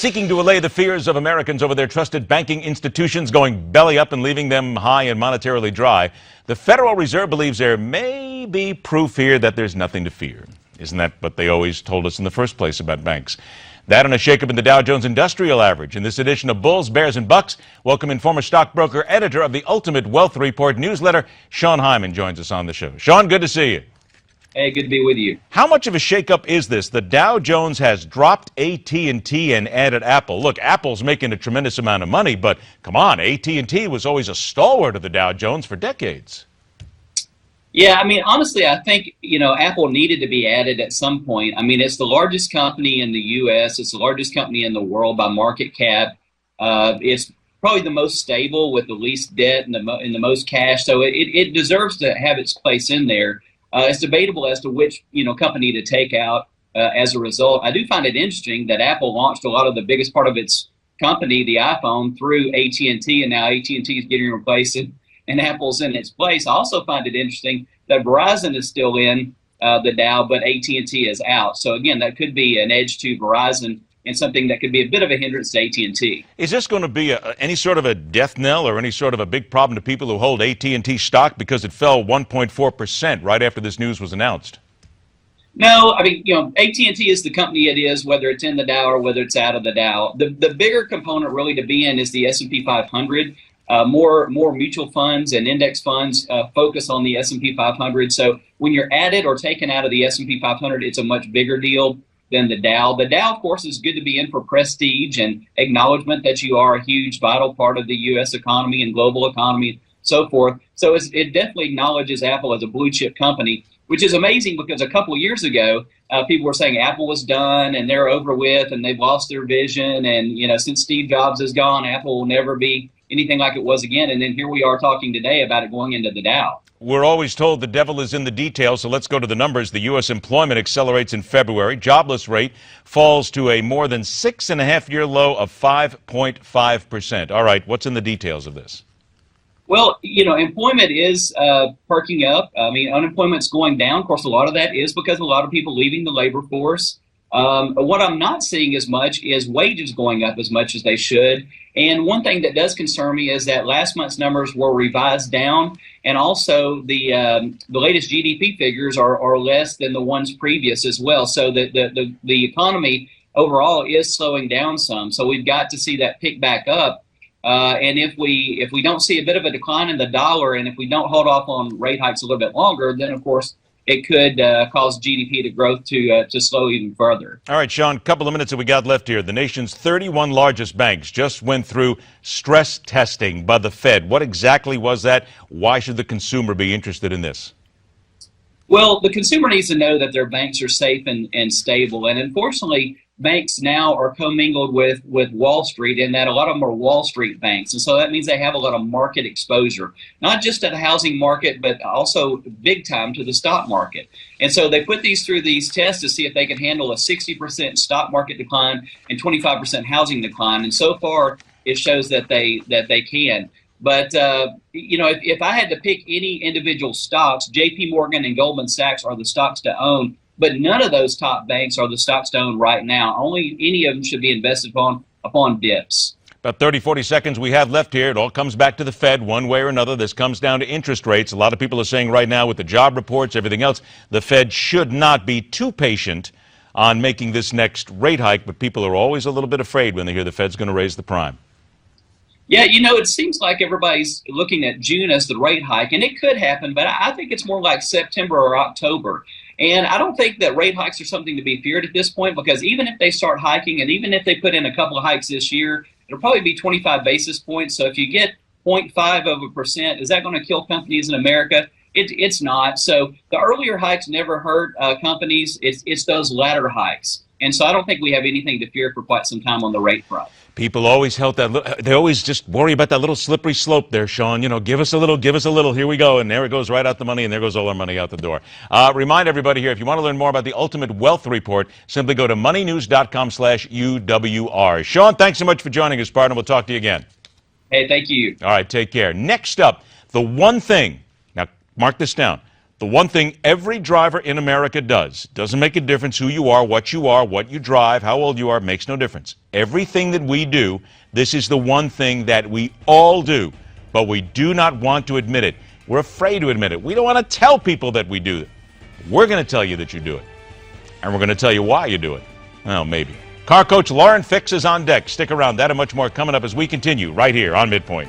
Seeking to allay the fears of Americans over their trusted banking institutions going belly up and leaving them high and monetarily dry, the Federal Reserve believes there may be proof here that there's nothing to fear. Isn't that what they always told us in the first place about banks? That and a shakeup in the Dow Jones Industrial Average. In this edition of Bulls, Bears, and Bucks, welcome in former stockbroker, editor of the Ultimate Wealth Report newsletter, Sean Hyman joins us on the show. Sean, good to see you. Hey, good to be with you. How much of a shakeup is this? The Dow Jones has dropped AT&T and added Apple. Look, Apple's making a tremendous amount of money, but come on, AT&T was always a stalwart of the Dow Jones for decades. Yeah, I mean, honestly, I think, Apple needed to be added at some point. I mean, it's the largest company in the U.S. It's the largest company in the world by market cap. It's probably the most stable with the least debt and the most cash. So it deserves to have its place in there. It's debatable as to which, company to take out as a result. I do find it interesting that Apple launched a lot of the biggest part of its company, the iPhone, through AT&T, and now AT&T is getting replaced and Apple's in its place. I also find it interesting that Verizon is still in the Dow, but AT&T is out. So again, that could be an edge to Verizon and something that could be a bit of a hindrance to AT&T. Is this going to be any sort of a death knell or any sort of a big problem to people who hold AT&T stock because it fell 1.4% right after this news was announced? No, I mean, AT&T is the company it is, whether it's in the Dow or whether it's out of the Dow. The bigger component really to be in is the S&P 500. More mutual funds and index funds focus on the S&P 500. So when you're added or taken out of the S&P 500, it's a much bigger deal than the Dow. The Dow, of course, is good to be in for prestige and acknowledgement that you are a huge, vital part of the U.S. economy and global economy, so forth. So it definitely acknowledges Apple as a blue chip company, which is amazing because a couple of years ago, people were saying Apple was done and they're over with and they've lost their vision. And, since Steve Jobs is gone, Apple will never be anything like it was again. And then here we are talking today about it going into the Dow. We're always told the devil is in the details, so let's go to the numbers. The U.S. employment accelerates in February. Jobless rate falls to a more than 6.5-year low of 5.5%. All right, what's in the details of this? Well, employment is perking up. I mean, unemployment's going down. Of course, a lot of that is because a lot of people leaving the labor force. What I'm not seeing as much is wages going up as much as they should. And one thing that does concern me is that last month's numbers were revised down, and also the latest GDP figures are less than the ones previous as well. So the economy overall is slowing down some. So we've got to see that pick back up. And if we don't see a bit of a decline in the dollar, and if we don't hold off on rate hikes a little bit longer, then of course it could cause GDP to growth to slow even further. All right, Sean, a couple of minutes that we got left here. The nation's 31 largest banks just went through stress testing by the Fed. What exactly was that? Why should the consumer be interested in this? Well, the consumer needs to know that their banks are safe and stable. And unfortunately, banks now are commingled with Wall Street, in that a lot of them are Wall Street banks. And so that means they have a lot of market exposure, not just to the housing market, but also big time to the stock market. And so they put these through these tests to see if they can handle a 60% stock market decline and 25% housing decline. And so far, it shows that they can. But, if I had to pick any individual stocks, JP Morgan and Goldman Sachs are the stocks to own. But none of those top banks are the stocks to own right now. Only any of them should be invested upon dips. About 30, 40 seconds we have left here. It all comes back to the Fed one way or another. This comes down to interest rates. A lot of people are saying right now with the job reports, everything else, the Fed should not be too patient on making this next rate hike. But people are always a little bit afraid when they hear the Fed's going to raise the prime. Yeah, it seems like everybody's looking at June as the rate hike, and it could happen, but I think it's more like September or October. And I don't think that rate hikes are something to be feared at this point, because even if they start hiking, and even if they put in a couple of hikes this year, it'll probably be 25 basis points. So if you get 0.5%, is that going to kill companies in America? It's not. So the earlier hikes never hurt companies. It's those latter hikes. And so I don't think we have anything to fear for quite some time on the rate front. People always they always just worry about that little slippery slope there, Sean. Give us a little, here we go, and there it goes right out the money, and there goes all our money out the door. Remind everybody here, if you want to learn more about the Ultimate Wealth Report, simply go to moneynews.com/UWR. Sean, thanks so much for joining us, partner. We'll talk to you again. Hey, thank you. All right, take care. Next up, the one thing, now mark this down, The one thing every driver in America does, doesn't make a difference who you are, what you drive, how old you are, makes no difference. Everything that we do, this is the one thing that we all do, but we do not want to admit it. We're afraid to admit it. We don't want to tell people that we do it. We're going to tell you that you do it. And we're going to tell you why you do it. Well, maybe. Car coach Lauren Fix is on deck. Stick around. That and much more coming up as we continue right here on Midpoint.